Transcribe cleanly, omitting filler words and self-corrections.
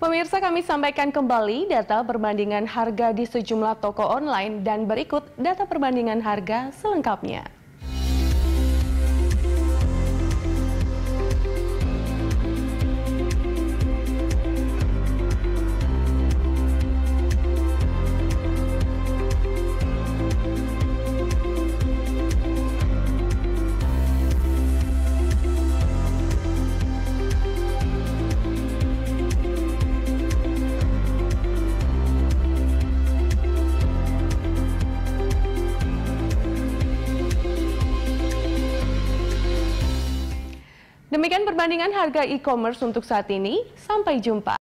Pemirsa, kami sampaikan kembali data perbandingan harga di sejumlah toko online dan berikut data perbandingan harga selengkapnya. Demikian perbandingan harga e-commerce untuk saat ini. Sampai jumpa.